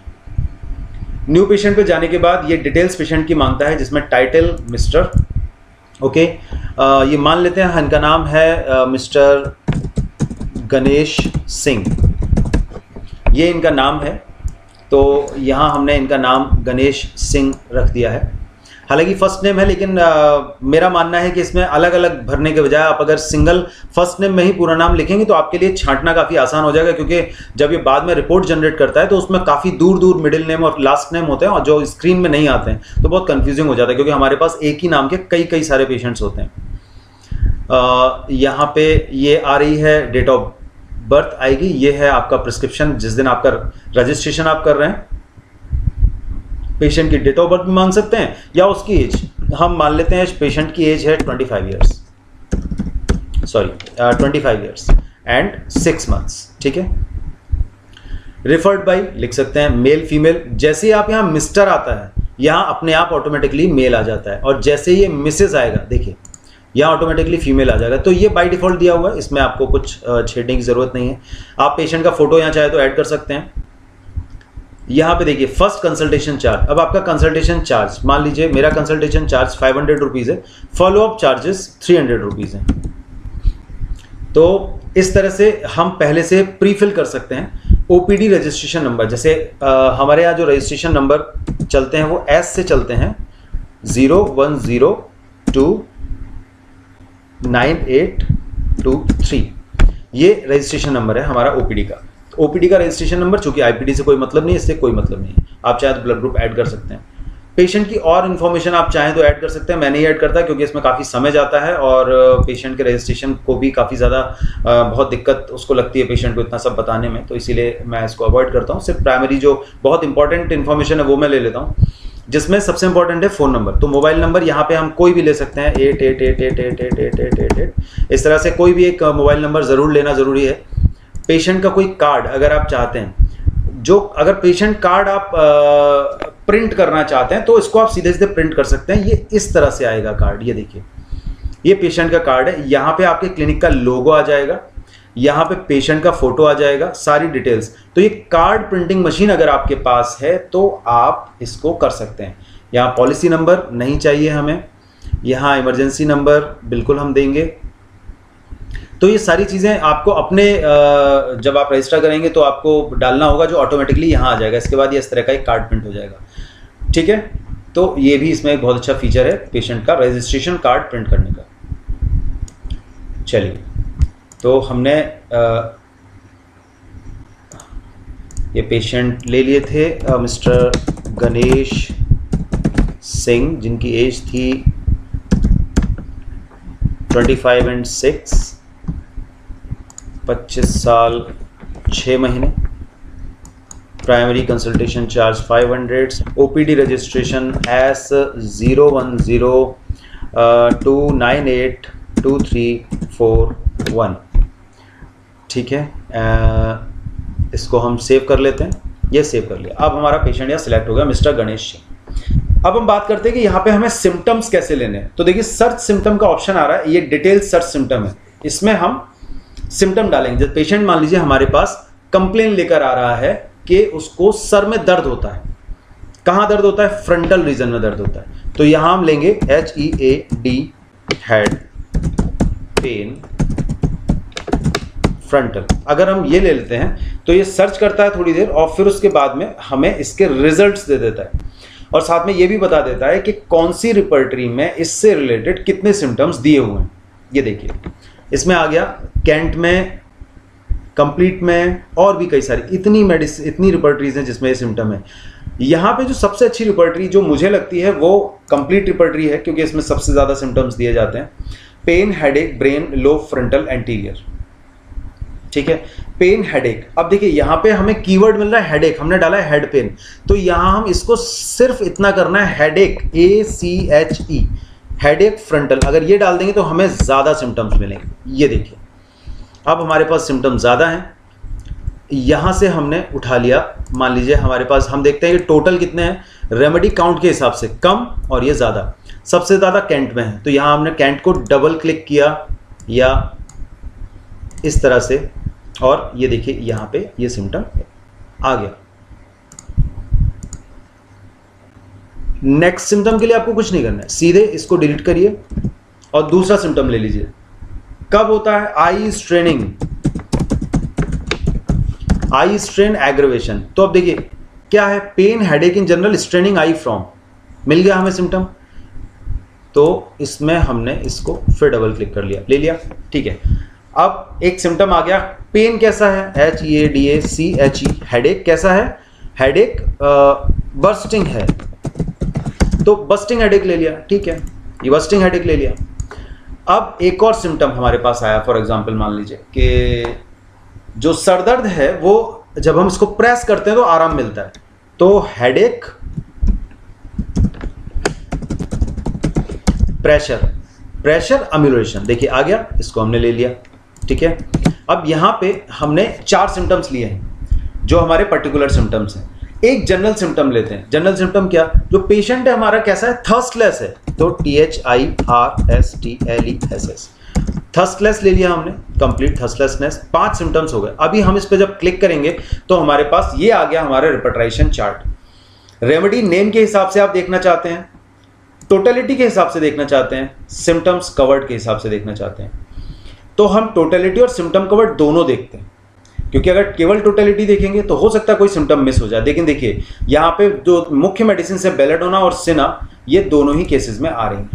A: न्यू पेशेंट पे जाने के बाद ये डिटेल्स पेशेंट की मांगता है जिसमें टाइटल मिस्टर, ओके, ये मान लेते हैं इनका नाम है मिस्टर गणेश सिंह, ये इनका नाम है। तो यहाँ हमने इनका नाम गणेश सिंह रख दिया है। हालांकि फर्स्ट नेम है, लेकिन मेरा मानना है कि इसमें अलग अलग भरने के बजाय आप अगर सिंगल फर्स्ट नेम में ही पूरा नाम लिखेंगे तो आपके लिए छांटना काफ़ी आसान हो जाएगा, क्योंकि जब ये बाद में रिपोर्ट जनरेट करता है तो उसमें काफ़ी दूर दूर मिडिल नेम और लास्ट नेम होते हैं और जो स्क्रीन में नहीं आते हैं, तो बहुत कंफ्यूजिंग हो जाता है, क्योंकि हमारे पास एक ही नाम के कई कई सारे पेशेंट्स होते हैं। यहाँ पे ये आ रही है डेट ऑफ बर्थ आएगी, ये है आपका प्रिस्क्रिप्शन जिस दिन आपका रजिस्ट्रेशन आप कर रहे हैं। पेशेंट की डेट ऑफ बर्थ भी मान सकते हैं या उसकी एज, हम मान लेते हैं पेशेंट की एज है 25 ईयर्स एंड 6 मंथ्स, ठीक है। रिफर्ड बाय लिख सकते हैं, मेल फीमेल। जैसे ही आप यहाँ मिस्टर आता है, यहाँ अपने आप ऑटोमेटिकली मेल आ जाता है, और जैसे ये मिसेज आएगा, देखिए यहाँ ऑटोमेटिकली फीमेल आ जाएगा। तो ये बाय डिफॉल्ट दिया हुआ है, इसमें आपको कुछ छेड़ने की जरूरत नहीं है। आप पेशेंट का फोटो यहाँ चाहे तो ऐड कर सकते हैं। यहाँ पे देखिए फर्स्ट कंसल्टेशन चार्ज। अब आपका कंसल्टेशन चार्ज, मान लीजिए मेरा कंसल्टेशन चार्ज 500 रुपीज़ है, फॉलोअप चार्जेस 300 रुपीज़ हैं। तो इस तरह से हम पहले से प्री फिल कर सकते हैं। ओपीडी रजिस्ट्रेशन नंबर, जैसे हमारे यहाँ जो रजिस्ट्रेशन नंबर चलते हैं वो एस से चलते हैं, 01029823। ये रजिस्ट्रेशन नंबर है हमारा ओपीडी का। ओपीडी का रजिस्ट्रेशन नंबर, चूंकि आईपीडी से कोई मतलब नहीं है, इससे कोई मतलब नहीं है। आप चाहे तो ब्लड ग्रुप ऐड कर सकते हैं। पेशेंट की और इन्फॉर्मेशन आप चाहें तो ऐड कर सकते हैं, मैं नहीं ऐड करता क्योंकि इसमें काफ़ी समय जाता है और पेशेंट के रजिस्ट्रेशन को भी काफ़ी ज़्यादा बहुत दिक्कत उसको लगती है पेशेंट को इतना सब बताने में, तो इसीलिए मैं इसको अवॉइड करता हूँ। सिर्फ प्राइमरी जो बहुत इंपॉर्टेंट इन्फॉर्मेशन है वो मैं ले लेता हूँ, जिसमें सबसे इंपॉर्टेंट है फ़ोन नंबर। तो मोबाइल नंबर यहाँ पे हम कोई भी ले सकते हैं, 8888888888। इस तरह से कोई भी एक मोबाइल नंबर ज़रूर लेना ज़रूरी है। पेशेंट का कोई कार्ड अगर आप चाहते हैं, जो अगर पेशेंट कार्ड आप प्रिंट करना चाहते हैं तो इसको आप सीधे सीधे प्रिंट कर सकते हैं। ये इस तरह से आएगा कार्ड, ये देखिए ये पेशेंट का कार्ड है। यहाँ पे आपके क्लिनिक का लोगो आ जाएगा, यहाँ पे पेशेंट का फोटो आ जाएगा, सारी डिटेल्स। तो ये कार्ड प्रिंटिंग मशीन अगर आपके पास है तो आप इसको कर सकते हैं। यहाँ पॉलिसी नंबर नहीं चाहिए हमें, यहाँ इमरजेंसी नंबर बिल्कुल हम देंगे। तो ये सारी चीज़ें आपको अपने जब आप रजिस्टर करेंगे तो आपको डालना होगा, जो ऑटोमेटिकली यहाँ आ जाएगा। इसके बाद ये इस तरह का एक कार्ड प्रिंट हो जाएगा, ठीक है। तो ये भी इसमें एक बहुत अच्छा फीचर है पेशेंट का रजिस्ट्रेशन कार्ड प्रिंट करने का। चलिए, तो हमने ये पेशेंट ले लिए थे मिस्टर गणेश सिंह, जिनकी एज थी 25 एंड 6, 25 साल 6 महीने। Primary consultation charge 500। OPD registration S 01029823441, ठीक है। इसको हम सेव कर लेते हैं, ये सेव कर लिया। अब हमारा पेशेंट यहाँ सिलेक्ट हो गया, मिस्टर गणेश सिंह। अब हम बात करते हैं कि यहाँ पे हमें सिम्टम्स कैसे लेने हैं। तो देखिए सर्च सिम्टम का ऑप्शन आ रहा है, ये डिटेल सर्च सिम्टम है। इसमें हम सिम्टम डालेंगे। जब पेशेंट मान लीजिए हमारे पास कंप्लेन लेकर आ रहा है कि उसको सर में दर्द होता है। कहाँ दर्द होता है? फ्रंटल रीजन में दर्द होता है। तो यहाँ हम लेंगे HEAD, हेड पेन फ्रंटल। अगर हम ये ले लेते हैं तो ये सर्च करता है थोड़ी देर और फिर उसके बाद में हमें इसके रिजल्ट्स दे देता है, और साथ में ये भी बता देता है कि कौन सी रिपर्टरी में इससे रिलेटेड कितने सिम्टम्स दिए हुए हैं। ये देखिए इसमें आ गया, कैंट में, कंप्लीट में, और भी कई सारी इतनी रिपर्टरीज हैं जिसमें ये सिम्टम है। यहाँ पे जो सबसे अच्छी रिपर्टरी जो मुझे लगती है वो कंप्लीट रिपर्टरी है, क्योंकि इसमें सबसे ज़्यादा सिम्टम्स दिए जाते हैं। Pain, headache, brain, low, frontal, anterior, ठीक है। Pain, headache. अब देखिए यहाँ पे हमें कीवर्ड मिल रहा है हेडेक, हमने डाला है हेड पेन, तो यहाँ हम इसको सिर्फ इतना करना है हेडेक, ACHE, हेडेक फ्रंटल। अगर ये डाल देंगे तो हमें ज़्यादा सिम्टम्स मिलेंगे। ये देखिए अब हमारे पास सिम्टम्स ज़्यादा हैं। यहाँ से हमने उठा लिया, मान लीजिए हमारे पास, हम देखते हैं कि टोटल कितने हैं रेमेडी काउंट के हिसाब से, कम और ये ज़्यादा। सबसे ज़्यादा कैंट में है, तो यहाँ हमने कैंट को डबल क्लिक किया या इस तरह से, और ये देखिए यहाँ पे ये सिम्टम आ गया। नेक्स्ट सिम्टम के लिए आपको कुछ नहीं करना है, सीधे इसको डिलीट करिए और दूसरा सिम्टम ले लीजिए। कब होता है? Eye straining, eye strain aggravation. तो अब देखिए क्या है, pain headache in general straining eye from, मिल गया हमें सिम्टम। तो इसमें हमने इसको फिर डबल क्लिक कर लिया, ले लिया, ठीक है। अब एक सिम्टम आ गया, पेन कैसा है, HEADACHE, हेडेक कैसा है, हेडेक बर्स्टिंग है, तो बर्स्टिंग हेडेक ले लिया, ठीक है, ये बर्स्टिंग हेडेक ले लिया। अब एक और सिम्टम हमारे पास आया, फॉर एग्जांपल मान लीजिए कि जो सरदर्द है वो जब हम इसको प्रेस करते हैं तो आराम मिलता है, तो हेडेक प्रेशर अम्यूलेशन, देखिए आ गया, इसको हमने ले लिया, ठीक है। अब यहां पे हमने 4 सिम्टम्स लिए हैं जो हमारे पर्टिकुलर सिम्टम्स हैं। एक जनरल सिम्टम लेते हैं। जनरल सिम्टम क्या, जो पेशेंट है हमारा कैसा है, थर्स्टलेस है, तो THIRSTLESS, थर्स्टलेस ले लिया हमने, कंप्लीट थर्स्टलेसनेस। 5 सिम्टम्स हो गए। अभी हम इस पे जब क्लिक करेंगे तो हमारे पास ये आ गया हमारा रिपीटेशन चार्ट। रेमेडी नेम के हिसाब से आप देखना चाहते हैं, टोटलिटी के हिसाब से देखना चाहते हैं, सिम्टम्स कवर्ड के हिसाब से देखना चाहते हैं, तो हम टोटलिटी और सिम्टम कवर्ड दोनों देखते हैं, क्योंकि अगर केवल टोटलिटी देखेंगे तो हो सकता है कोई सिम्टम मिस हो जाए। लेकिन देखिए यहाँ पे जो मुख्य मेडिसिन है बेलेडोना और सिना, ये दोनों ही केसेस में आ रही हैं।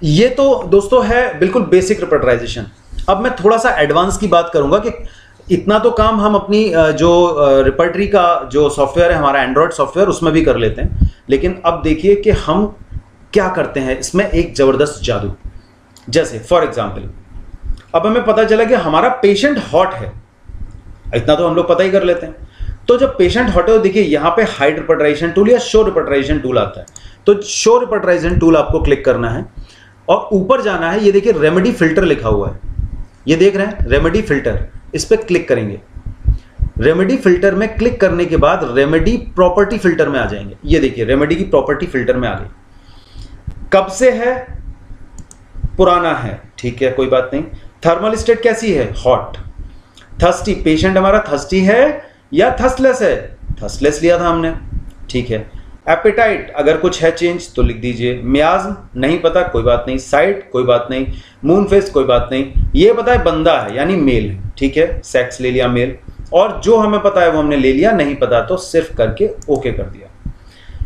A: ये तो दोस्तों है बिल्कुल बेसिक रिपीटेशन। अब मैं थोड़ा सा एडवांस की बात करूंगा कि इतना तो काम हम अपनी जो रिपर्टरी का जो सॉफ्टवेयर है हमारा एंड्रॉयड सॉफ्टवेयर उसमें भी कर लेते हैं, लेकिन अब देखिए कि हम क्या करते हैं इसमें, एक जबरदस्त जादू। जैसे फॉर एग्जांपल अब हमें पता चला कि हमारा पेशेंट हॉट है, इतना तो हम लोग पता ही कर लेते हैं। तो जब पेशेंट हॉट है, देखिए यहाँ पे हाइड रिपीटेशन टूल या शो रिपीटेशन टूल आता है, तो शो रिपीटेशन टूल आपको क्लिक करना है और ऊपर जाना है। ये देखिए रेमेडी फिल्टर लिखा हुआ है, ये देख रहे हैं रेमेडी फिल्टर, इस पर क्लिक करेंगे। रेमेडी फिल्टर में क्लिक करने के बाद रेमेडी प्रॉपर्टी फिल्टर में आ जाएंगे। ये देखिए रेमेडी की प्रॉपर्टी फिल्टर में आ गई। कब से है, पुराना है, ठीक है कोई बात नहीं। थर्मल स्टेट कैसी है, हॉट। थर्स्टी, पेशेंट हमारा थर्स्टी है या थर्स्टलेस है, थर्स्टलेस लिया था हमने, ठीक है। एपेटाइट अगर कुछ है चेंज तो लिख दीजिए। मियाज नहीं पता, कोई बात नहीं। साइट कोई बात नहीं। मून फेस कोई बात नहीं। ये पता है बंदा है यानी मेल है, ठीक है, सेक्स ले लिया मेल, और जो हमें पता है वो हमने ले लिया, नहीं पता तो सिर्फ करके ओके कर दिया।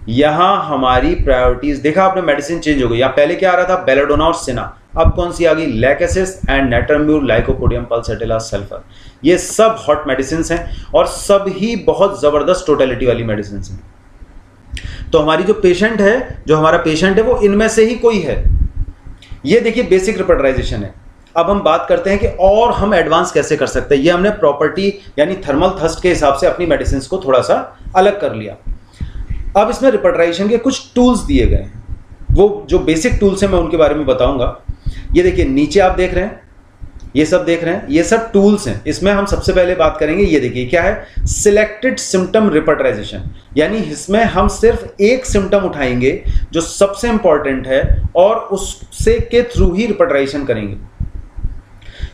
A: यहां हमारी प्रायोरिटीज देखा आपने, मेडिसिन चेंज हो गई। यहां पहले क्या आ रहा था, बेलेडोना और सिना, अब कौन सी आ गई, lachesis and natrum mur lycopodium pulsatilla sulphur. ये सब हॉट मेडिसिन हैं और सब ही बहुत जबरदस्त टोटलिटी वाली मेडिसिन हैं। तो हमारी जो पेशेंट है, जो हमारा पेशेंट है वो इनमें से ही कोई है। ये देखिए बेसिक रिपीटेशन है। अब हम बात करते हैं कि और हम एडवांस कैसे कर सकते हैं। ये हमने प्रॉपर्टी यानी थर्मल थर्स्ट के हिसाब से अपनी मेडिसिन को थोड़ा सा अलग कर लिया। अब इसमें रिपीटेशन के कुछ टूल्स दिए गए हैं, वो जो बेसिक टूल्स हैं मैं उनके बारे में बताऊंगा। ये देखिए नीचे आप देख रहे हैं, ये सब देख रहे हैं, ये सब टूल्स हैं। इसमें हम सबसे पहले बात करेंगे, ये देखिए क्या है, सिलेक्टेड सिम्टम रिपीटेशन, यानी इसमें हम सिर्फ एक सिम्टम उठाएंगे जो सबसे इंपॉर्टेंट है और उससे के थ्रू ही रिपीटेशन करेंगे।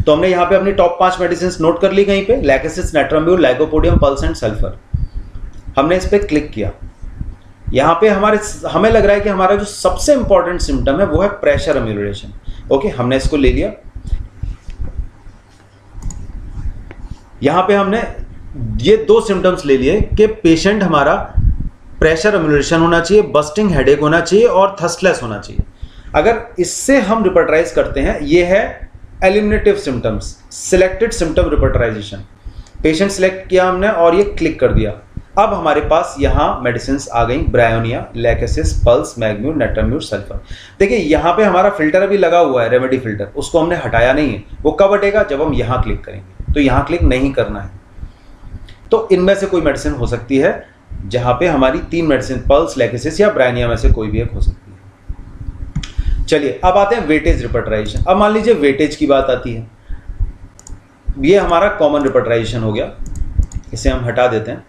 A: तो हमने यहाँ पे अपनी टॉप 5 मेडिसिन नोट कर ली कहीं पे, lachesis, natrum mur, lycopodium puls and sulphur. हमने इस पर क्लिक किया। यहाँ पे हमें लग रहा है कि हमारा जो सबसे इंपॉर्टेंट सिम्टम है वो है प्रेशर अम्यूलेशन। ओके, हमने इसको ले लिया। यहां पे हमने ये 2 सिम्टम्स ले लिए कि पेशेंट हमारा प्रेशर अम्यूलेशन होना चाहिए, बस्टिंग हेडेक होना चाहिए और थर्स्टलेस होना चाहिए। अगर इससे हम रिपीटेशन करते हैं, ये है eliminative symptoms, selected symptom repetition. Patient select किया हमने और ये क्लिक कर दिया। अब हमारे पास यहाँ मेडिसिन आ गई, bryonia, lachesis, puls, mag mur, natrum mur, sulphur. देखिए यहाँ पे हमारा फिल्टर अभी लगा हुआ है, रेमेडी फिल्टर, उसको हमने हटाया नहीं है। वो कब हटेगा, जब हम यहाँ क्लिक करेंगे। तो यहाँ क्लिक नहीं करना है। तो इनमें से कोई मेडिसिन हो सकती है जहाँ पे हमारी 3 मेडिसिन, पल्स, लैकेसिस या ब्रायोनिया में से कोई भी एक हो सकती है। चलिए अब आते हैं वेटेज रिपीटेशन। अब मान लीजिए वेटेज की बात आती है, ये हमारा कॉमन रिपीटेशन हो गया, इसे हम हटा देते हैं।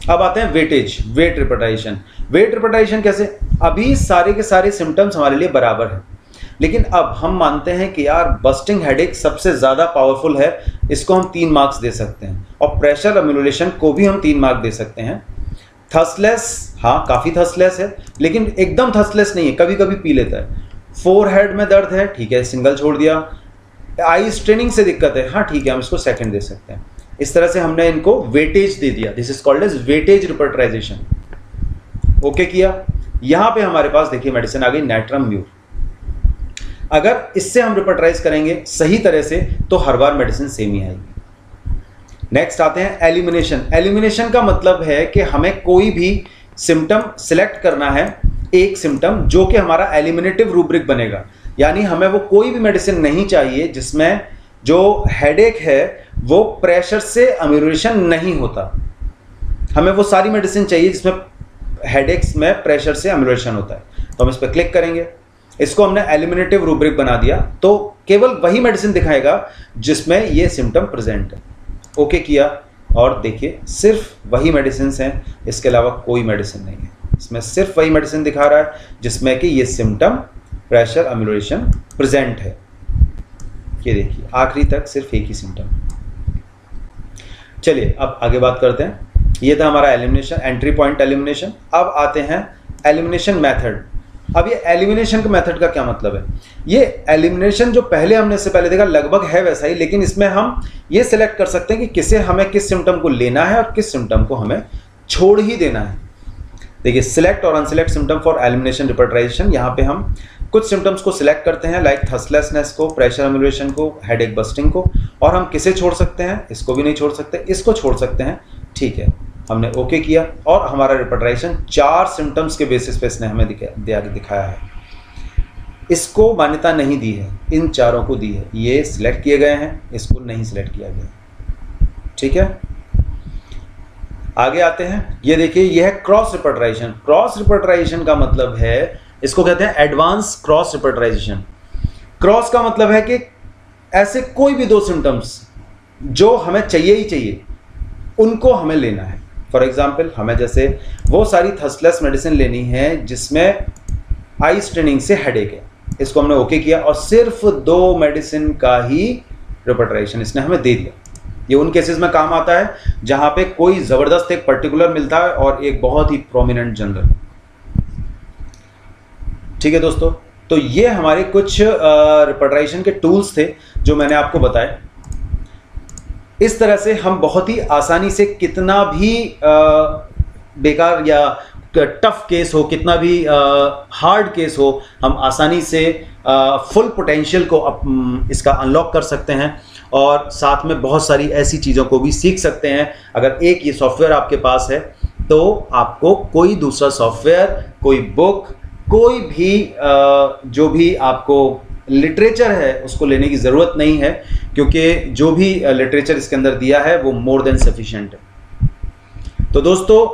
A: अब आते हैं weightage, weight repetition. Weight repetition कैसे, अभी सारे के सारे सिम्टम्स हमारे लिए बराबर हैं, लेकिन अब हम मानते हैं कि यार बस्टिंग हेडेक सबसे ज़्यादा पावरफुल है, इसको हम 3 मार्क्स दे सकते हैं, और प्रेशर अम्यूलेशन को भी हम 3 मार्क्स दे सकते हैं। थर्स्टलेस, हाँ काफ़ी थर्स्टलेस है, लेकिन एकदम थर्स्टलेस नहीं है, कभी कभी पी लेता है। फोरहेड में दर्द है, ठीक है सिंगल छोड़ दिया। आई स्ट्रेनिंग से दिक्कत है, हाँ ठीक है हम इसको सेकंड दे सकते हैं। इस तरह से हमने इनको वेटेज दे दिया, this is called as weightage repertorisation. Okay किया। यहां पे हमारे पास देखिए मेडिसिन आ गई नैट्रम म्यूर। अगर इससे हम रिपर्टराइज करेंगे सही तरह से तो हर बार मेडिसिन सेम ही आएगी। नेक्स्ट आते हैं एलिमिनेशन। एलिमिनेशन का मतलब है कि हमें कोई भी सिम्टम सिलेक्ट करना है, एक सिम्टम जो कि हमारा एलिमिनेटिव रूब्रिक बनेगा, यानी हमें वो कोई भी मेडिसिन नहीं चाहिए जिसमें जो हेडेक है वो प्रेशर से अम्यूरेशन नहीं होता। हमें वो सारी मेडिसिन चाहिए जिसमें हेडेक्स में प्रेशर से अम्यूरेशन होता है। तो हम इस पर क्लिक करेंगे, इसको हमने एलिमिनेटिव रूब्रिक बना दिया, तो केवल वही मेडिसिन दिखाएगा जिसमें ये सिम्टम प्रेजेंट है। ओके किया और देखिए सिर्फ वही मेडिसिन हैं, इसके अलावा कोई मेडिसिन नहीं है। इसमें सिर्फ वही मेडिसिन दिखा रहा है जिसमें कि ये सिम्टम प्रेशर अम्यूरेशन प्रेजेंट है। ये देखिए आखिरी तक सिर्फ एक ही सिम्टम। चलिए अब आगे बात करते हैं। ये था हमारा एलिमिनेशन, एंट्री पॉइंट एलिमिनेशन। अब आते हैं एलिमिनेशन मेथड। अब ये एलिमिनेशन के मेथड का क्या मतलब है? ये एलिमिनेशन जो पहले हमने इससे पहले देखा लगभग है वैसा ही, लेकिन इसमें हम ये सिलेक्ट कर सकते हैं कि किसे हमें किस सिम्टम को लेना है और किस सिम्टम को हमें छोड़ ही देना है। देखिए सिलेक्ट और अनसिलेक्ट सिम्टम फॉर एलिमिनेशन रिपर्टराइजेशन। यहाँ पे हम कुछ सिम्टम्स को सिलेक्ट करते हैं, लाइक थर्स्टलेसनेस को, प्रेशर अम्यूरेशन को, हेडेक बस्टिंग को, और हम किसे छोड़ सकते हैं? इसको भी नहीं छोड़ सकते, इसको छोड़ सकते हैं। ठीक है, हमने ओके किया और हमारा रिपर्टराइजेशन 4 सिम्टम्स के बेसिस पे इसने हमें दिखाया है। इसको मान्यता नहीं दी है, इन चारों को दी है। ये सिलेक्ट किए गए हैं, इसको नहीं सिलेक्ट किया गया। ठीक है, आगे आते हैं। ये देखिए ये है क्रॉस रिपर्टराइजेशन। क्रॉस रिपर्टराइजेशन का मतलब है, इसको कहते हैं एडवांस क्रॉस रिपर्टराइजेशन। क्रॉस का मतलब है कि ऐसे कोई भी 2 सिम्टम्स जो हमें चाहिए ही चाहिए उनको हमें लेना है। फॉर एग्जाम्पल हमें जैसे वो सारी थर्स्टलेस मेडिसिन लेनी है जिसमें आई स्ट्रेनिंग से हेडेक है, इसको हमने ओके किया और सिर्फ 2 मेडिसिन का ही रिपर्टराइजेशन इसने हमें दे दिया। ये उन केसेस में काम आता है जहां पे कोई जबरदस्त एक पर्टिकुलर मिलता है और एक बहुत ही प्रोमिनेंट जनरल। ठीक है दोस्तों, तो ये हमारे कुछ रिपर्टराइजेशन के टूल्स थे जो मैंने आपको बताए। इस तरह से हम बहुत ही आसानी से कितना भी बेकार या टफ केस हो, कितना भी हार्ड केस हो, हम आसानी से फुल पोटेंशियल को इसका अनलॉक कर सकते हैं और साथ में बहुत सारी ऐसी चीज़ों को भी सीख सकते हैं। अगर एक ये सॉफ्टवेयर आपके पास है तो आपको कोई दूसरा सॉफ्टवेयर, कोई बुक, कोई भी जो भी आपको लिटरेचर है उसको लेने की ज़रूरत नहीं है, क्योंकि जो भी लिटरेचर इसके अंदर दिया है वो मोर देन सफिशिएंट है। तो दोस्तों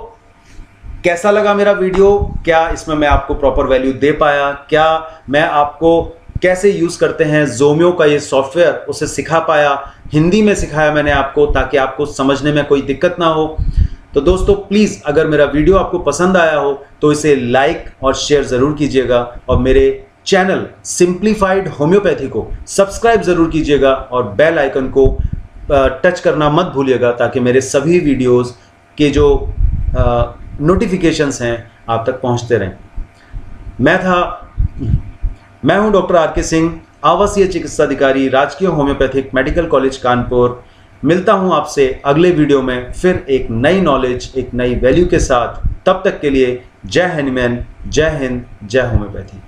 A: कैसा लगा मेरा वीडियो? क्या इसमें मैं आपको प्रॉपर वैल्यू दे पाया? क्या मैं आपको कैसे यूज़ करते हैं ज़ोमियो का ये सॉफ्टवेयर उसे सिखा पाया? हिंदी में सिखाया मैंने आपको ताकि आपको समझने में कोई दिक्कत ना हो। तो दोस्तों प्लीज़ अगर मेरा वीडियो आपको पसंद आया हो तो इसे लाइक और शेयर ज़रूर कीजिएगा और मेरे चैनल सिंप्लीफाइड होम्योपैथी को सब्सक्राइब ज़रूर कीजिएगा और बेल आइकन को टच करना मत भूलिएगा ताकि मेरे सभी वीडियोस के जो नोटिफिकेशंस हैं आप तक पहुंचते रहें। मैं हूं डॉक्टर आर.के. सिंह, आवासीय चिकित्सा अधिकारी, राजकीय होम्योपैथिक मेडिकल कॉलेज कानपुर। मिलता हूं आपसे अगले वीडियो में फिर एक नई नॉलेज, एक नई वैल्यू के साथ। तब तक के लिए जय हनुमान, जय हिंद, जय होम्योपैथी।